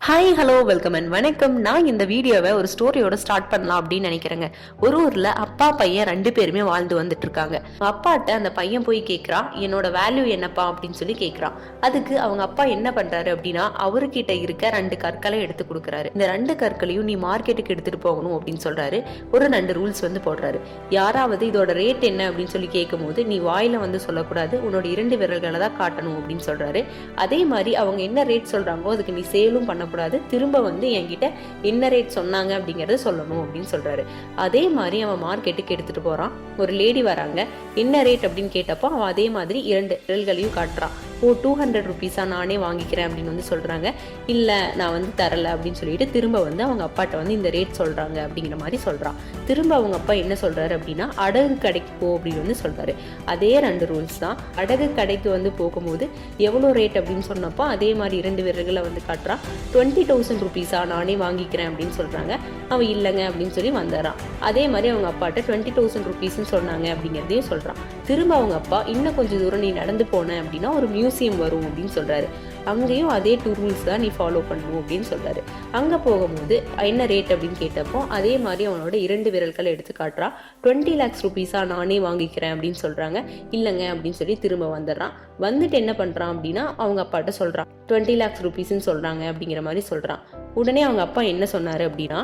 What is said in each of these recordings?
Hi hello welcome and வணக்கம். நான் இந்த வீடியோவை ஒரு ஸ்டோரியோட ஸ்டார்ட் பண்ணலாம் அப்படின்னு நினைக்கிறேங்க. ஒரு ஊர்ல அப்பா பையன் 2 பேருமே வாழ்ந்து வந்துட்டு இருக்காங்க. அப்பாட்ட அந்த பையன் போய் கேட்கறான், என்னோட வேல்யூ என்னப்பா அப்படின்னு சொல்லி கேட்கறான். அதுக்கு அவங்க அப்பா என்ன பண்றாரு அப்படின்னா, அவர்கிட்ட இருக்க 2 கற்களை எடுத்து கொடுக்குறாரு. இந்த 2 கற்களையும் நீ மார்க்கெட்டுக்கு எடுத்துட்டு போகணும் அப்படின்னு சொல்றாரு. ஒரு 2 ரூல்ஸ் போடுறாரு. யாராவது இதோட ரேட் என்ன அப்படின்னு சொல்லி கேட்கும் போது நீ வாயில சொல்லக்கூடாது, உன்னோட 2 விரல்களை தான் காட்டணும் அப்படின்னு சொல்றாரு. அதே மாதிரி அவங்க என்ன ரேட் சொல்றாங்களோ அதுக்கு நீ சேலும் பண்ண கூடாது, திரும்ப என்கிட்ட என்ன ரேட் சொன்னாங்க அப்படிங்கறத சொல்லணும் அப்படின்னு சொல்றாரு. அதே மாதிரி அவன் மார்க்கெட்டுக்கு எடுத்துட்டு போறான். ஒரு லேடி வராங்க, என்ன ரேட் அப்படின்னு கேட்டப்போ அவன் அதே மாதிரி 2 விரல்களையும் காட்டுறான். ஓ 200 ருபீஸா, நானே வாங்கிக்கிறேன் அப்படின்னு சொல்றாங்க. இல்ல நான் தரல அப்படின்னு சொல்லிட்டு திரும்ப அவங்க அப்பாட்ட இந்த ரேட் சொல்றாங்க அப்படிங்கிற மாதிரி சொல்றான். திரும்ப அவங்க அப்பா என்ன சொல்றாரு அப்படின்னா, அடகு கடைக்கு போ அப்படின்னு சொல்றாரு. அதே 2 ரூல்ஸ் தான். அடகு கடைக்கு போகும்போது எவ்வளவு ரேட் அப்படின்னு சொன்னப்போ அதே மாதிரி 2 விரல்களை காட்டுறான். 20,000 ருபீஸா, நானே வாங்கிக்கிறேன் அப்படின்னு சொல்றாங்க. அவன் இல்லைங்க அப்படின்னு சொல்லி வந்துடுறான். அதே மாதிரி அவங்க அப்பாட்ட 20,000 ருபீஸ்ன்னு சொன்னாங்க அப்படிங்கிறதையும் சொல்றான். திரும்ப அவங்க அப்பா இன்னும் கொஞ்சம் தூரம் நீ நடந்து போன அப்படின்னா ஒரு மியூசியம் வரும் அப்படின்னு சொல்றாரு. அங்கேயும் அதே 2 ரூல்ஸ் தான் நீ ஃபாலோ பண்ணணும் அப்படின்னு சொல்றாரு. அங்க போகும்போது என்ன ரேட் அப்படின்னு கேட்டப்போ அதே மாதிரி அவனோட 2 விரல்களை எடுத்து காட்டுறான். 20 lakhs ருபீஸா, நானே வாங்கிக்கிறேன் அப்படின்னு சொல்றாங்க. இல்லைங்க அப்படின்னு சொல்லி திரும்ப வந்துடுறான். வந்துட்டு என்ன பண்றான் அப்படின்னா அவங்க அப்பாட்ட சொல்றான், 20 lakhs ருபீஸ்ன்னு சொல்றாங்க அப்படிங்கிற மாதிரி சொல்றான். உடனே அவங்க அப்பா என்ன சொன்னாரு அப்படின்னா,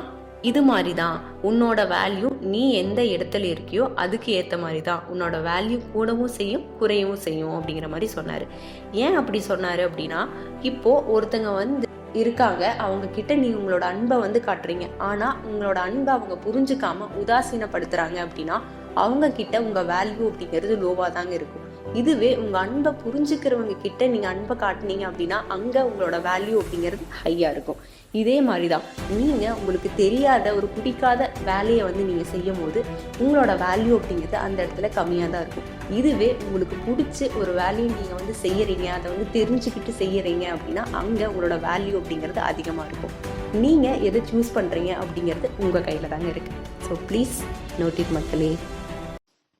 இது மாதிரி தான் உன்னோட வேல்யூ, நீ எந்த இடத்துல இருக்கியோ அதுக்கு ஏற்ற மாதிரி தான் உன்னோட வேல்யூ கூடவும் செய்யும் குறையவும் செய்யும் அப்படிங்கிற மாதிரி சொன்னார். ஏன் அப்படி சொன்னார் அப்படின்னா, இப்போ ஒருத்தங்க இருக்காங்க, அவங்க கிட்ட நீ உங்களோட அன்பை காட்டுறீங்க, ஆனால் உங்களோட அன்பை அவங்க புரிஞ்சுக்காம உதாசீனப்படுத்துறாங்க அப்படின்னா அவங்க கிட்ட உங்க வேல்யூ அப்படிங்கிறது லோவா தாங்க இருக்கும். இதுவே உங்க அன்பை புரிஞ்சுக்கிறவங்க கிட்ட நீங்க அன்பை காட்டினீங்க அப்படின்னா அங்க உங்களோட வேல்யூ அப்படிங்கிறது ஹையா இருக்கும். இதே மாதிரிதான் நீங்க உங்களுக்கு தெரியாத ஒரு பிடிக்காத வேலையை நீங்க செய்யும் போது உங்களோட வேல்யூ அப்படிங்கிறது அந்த இடத்துல கம்மியா தான் இருக்கும். இதுவே உங்களுக்கு பிடிச்சி ஒரு வேலையை நீங்க செய்யறீங்க, அதை தெரிஞ்சுக்கிட்டு செய்யறீங்க அப்படின்னா அங்க உங்களோட வேல்யூ அப்படிங்கிறது அதிகமா இருக்கும். நீங்க எதை சூஸ் பண்றீங்க அப்படிங்கிறது உங்க கையில தாங்க இருக்கு. ஸோ ப்ளீஸ் நோட் இட் மக்களே.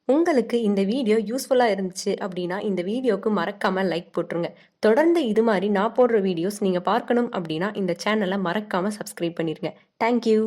உங்களுக்கு இந்த வீடியோ யூஸ்ஃபுல்லாக இருந்துச்சு அப்படின்னா இந்த வீடியோவுக்கு மறக்காமல் லைக் போட்டுருங்க. தொடர்ந்து இது மாதிரி நான் போடுற வீடியோஸ் நீங்கள் பார்க்கணும் அப்படின்னா இந்த சேனலை மறக்காமல் சப்ஸ்கிரைப் பண்ணிடுங்க. தேங்க்யூ.